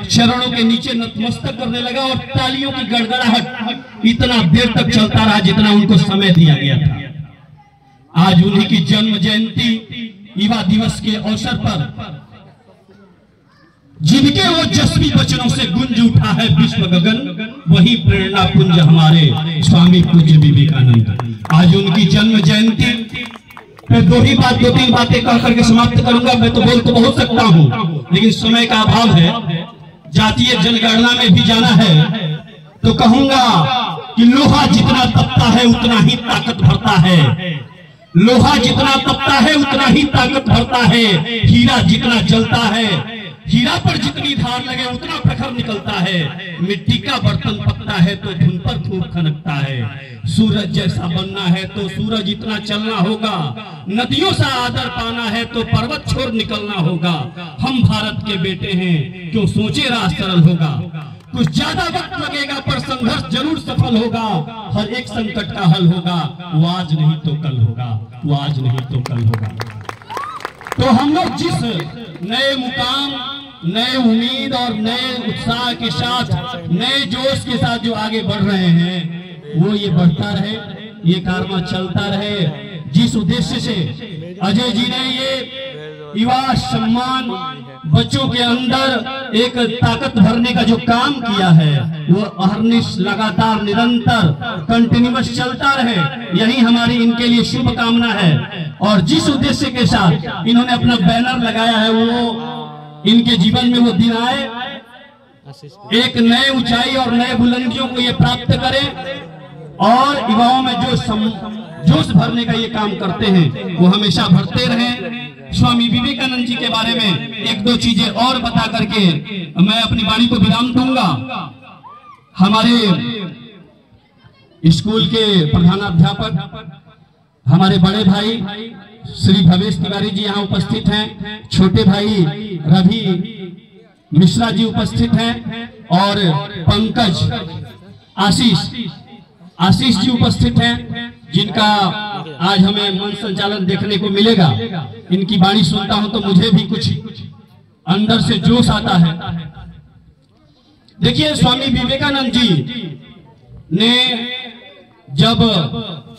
चरणों के नीचे नतमस्तक करने लगा और तालियों की गड़गड़ाहट इतना देर तक चलता रहा जितना उनको समय दिया गया था। आज उन्हीं की जन्म जयंती युवा दिवस के अवसर पर जिनके ओजस्वी वचनों से गुंज उठा है विश्व गगन, वही प्रेरणा पुंज हमारे स्वामी पूज्य विवेकानंद। आज उनकी जन्म जयंती पे दो तीन बातें कह करके समाप्त करूंगा। मैं तो बोल तो बहुत सकता हूं, लेकिन समय का अभाव है। जातीय जनगणना में भी जाना है तो कहूंगा कि लोहा जितना तपता है उतना ही ताकत भरता है। लोहा जितना तपता है उतना ही ताकत भरता है। हीरा जितना जलता है, हीरा पर जितनी धार लगे उतना प्रखर निकलता है। मिट्टी का बर्तन पकता है तो धुन पर खूब खनकता है। सूरज जैसा बनना है तो सूरज इतना चलना होगा। नदियों सा आदर पाना है तो पर्वत छोड़ निकलना होगा। हम भारत के बेटे हैं, क्यों सोचे राह सरल होगा। कुछ ज्यादा वक्त लगेगा पर संघर्ष जरूर सफल होगा। हर एक संकट का हल होगा। वो आज नहीं तो कल होगा, वो आज नहीं तो कल होगा। तो हम लोग जिस नए मुकाम, नए उम्मीद और नए उत्साह के साथ, नए जोश के साथ जो आगे बढ़ रहे हैं, वो ये बढ़ता रहे, ये कारवां चलता रहे। जिस उद्देश्य से अजय जी ने ये युवा सम्मान बच्चों के अंदर एक ताकत भरने का जो काम किया है, वो अहर्निश लगातार निरंतर कंटिन्यूअस चलता रहे, यही हमारी इनके लिए शुभकामना है। और जिस उद्देश्य के साथ इन्होंने अपना बैनर लगाया है, वो इनके जीवन में वो दिन आए, एक नए ऊंचाई और नए बुलंदियों को ये प्राप्त करें और युवाओं में जो जोश भरने का ये काम करते हैं वो हमेशा भरते रहें। स्वामी विवेकानंद जी के बारे में एक दो चीजें और बता करके मैं अपनी वाणी को विराम दूंगा। हमारे स्कूल के प्रधानाध्यापक, हमारे बड़े भाई श्री भवेश तिवारी जी यहाँ उपस्थित हैं, छोटे भाई रवि मिश्रा जी उपस्थित हैं और पंकज आशीष जी उपस्थित हैं, जिनका आज हमें मन संचालन देखने को मिलेगा। इनकी वाणी सुनता हूं तो मुझे भी कुछ अंदर से जोश आता है। देखिए, स्वामी विवेकानंद जी ने जब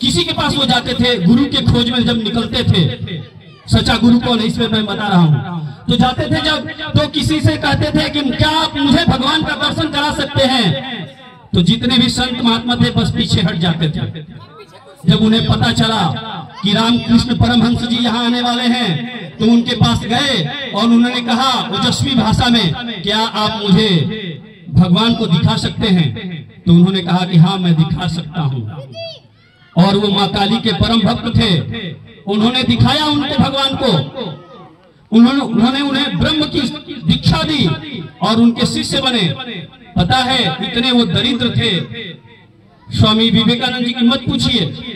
किसी के पास वो जाते थे, गुरु के खोज में जब निकलते थे, सच्चा गुरु कौन है इसमें मैं बता रहा हूं, तो जाते थे जब, तो किसी से कहते थे कि क्या आप मुझे भगवान का दर्शन करा सकते हैं, तो जितने भी संत महात्मा थे बस पीछे हट जाते थे। जब उन्हें पता चला कि रामकृष्ण परमहंस जी यहाँ आने वाले हैं, तो उनके पास गए और उन्होंने कहा ओजस्वी भाषा में, क्या आप मुझे भगवान को दिखा सकते हैं? तो उन्होंने कहा कि हाँ, मैं दिखा सकता हूँ। और वो माँ काली के परम भक्त थे, उन्होंने दिखाया उनको भगवान को। उन्होंने उन्हें ब्रह्म की दीक्षा दी और उनके शिष्य बने। पता है, इतने वो दरिद्र थे, स्वामी विवेकानंद जी की मत पूछिए।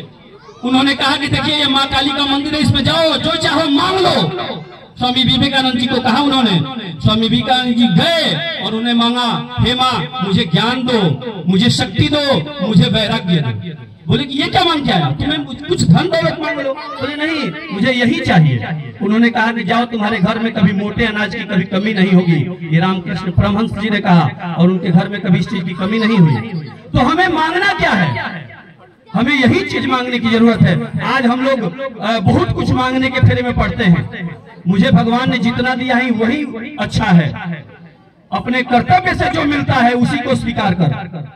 उन्होंने कहा कि देखिए, ये माँ काली का मंदिर है, इसमें जाओ, जो चाहो मांग लो। स्वामी विवेकानंद जी को कहा उन्होंने, स्वामी विवेकानंद जी गए और उन्हें मांगा, हे माँ, मुझे ज्ञान दो, मुझे शक्ति दो, मुझे वैराग्य दो। बोले कि ये क्या मांग के आया, तुम्हें कुछ धन दौलत मांग लो? बोले नहीं, मुझे यही चाहिए। उन्होंने कहा कि जाओ, तुम्हारे घर में कभी मोटे अनाज की कभी कमी नहीं होगी। ये रामकृष्ण परमहंस जी ने कहा, और उनके घर में कभी इस चीज की कमी नहीं हुई। तो हमें मांगना क्या है? हमें यही चीज मांगने की जरूरत है। आज हम लोग बहुत कुछ मांगने के फेरे में पड़ते हैं। मुझे भगवान ने जितना दिया है वही अच्छा है। अपने कर्तव्य से जो मिलता है उसी को स्वीकार कर,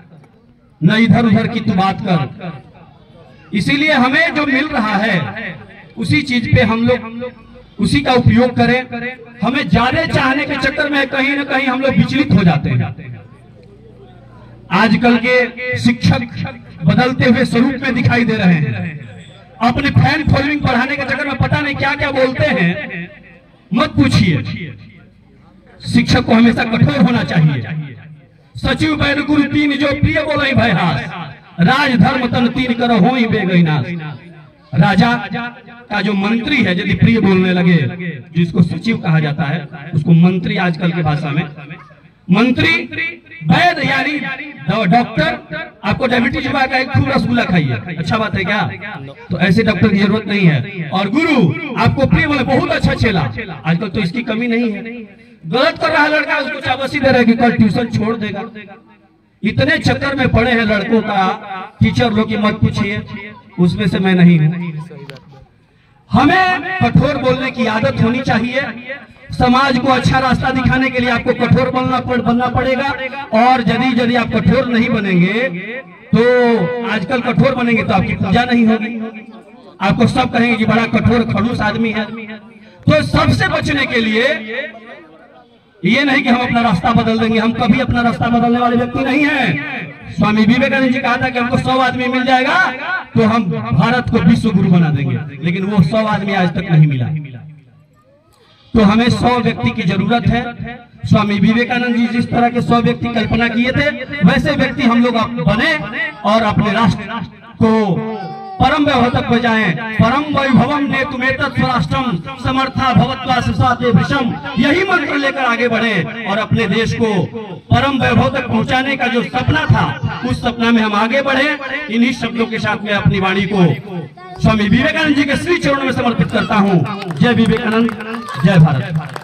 न इधर उधर की तू बात कर। इसीलिए हमें जो मिल रहा है उसी चीज पे हम लोग उसी का उपयोग करें। हमें ज्यादा चाहने के चक्कर में कहीं न कहीं हम लोग विचलित हो जाते हैं। आजकल के शिक्षक बदलते हुए स्वरूप में दिखाई दे रहे हैं। अपने फैन फॉलोइंग बढ़ाने के चक्कर में पता नहीं क्या क्या बोलते हैं, मत पूछिए। शिक्षक को हमेशा कठोर होना चाहिए। सचिव बैर गुरु तीन जो प्रिय बोले भय हास, राज धर्म तन तीन करो हो ही बेगैनास। राजा का जो मंत्री है यदि प्रिय बोलने लगे, जिसको सचिव कहा जाता है, उसको मंत्री आजकल की भाषा में। मंत्री वैद्य यानी डॉक्टर, आपको डायबिटीज हुआ का एक खूब रसगुल्ला खाइए, अच्छा बात है क्या? तो ऐसे डॉक्टर की जरूरत नहीं है। और गुरु आपको प्रिय बोले, बहुत अच्छा चेला, आजकल तो इसकी कमी नहीं है। गलत कर रहा है लड़का, उसको शाबाशी दे रहा है कि कल ट्यूशन छोड़ देगा। इतने चक्कर में पड़े हैं लड़कों का, टीचर लोग की मत पूछिए, उसमें से मैं नहीं हूं। हमें कठोर बोलने की आदत होनी चाहिए। समाज को अच्छा रास्ता दिखाने के लिए आपको कठोर बनना पड़ेगा। और यदि आप कठोर नहीं बनेंगे तो आजकल कठोर बनेंगे तो आपकी पूजा नहीं होगी, आपको सब कहेंगे कि बड़ा कठोर खड़ूस आदमी है। तो सबसे बचने के लिए ये नहीं कि हम अपना रास्ता बदल देंगे, हम कभी अपना रास्ता बदलने वाले व्यक्ति नहीं हैं। स्वामी विवेकानंद जी कहा था कि हमको 100 आदमी मिल जाएगा तो हम भारत को विश्व गुरु बना देंगे, लेकिन वो 100 आदमी आज तक नहीं मिला। तो हमें 100 व्यक्ति की जरूरत है। स्वामी विवेकानंद जी जिस तरह के 100 व्यक्ति कल्पना किए थे, वैसे व्यक्ति हम लोग बने और अपने राष्ट्र को परम वैभव तक बजाएं। परम वैभवम नेतुमेतत् स्वराष्ट्रम समर्था भवत्वा सुसाते विषम, यही मंत्र लेकर आगे बढ़े और अपने देश को परम वैभव तक पहुंचाने का जो सपना था, उस सपना में हम आगे बढ़े। इन्हीं शब्दों के साथ मैं अपनी वाणी को स्वामी विवेकानंद जी के श्री चरणों में समर्पित करता हूं। जय विवेकानंद, जय भारत।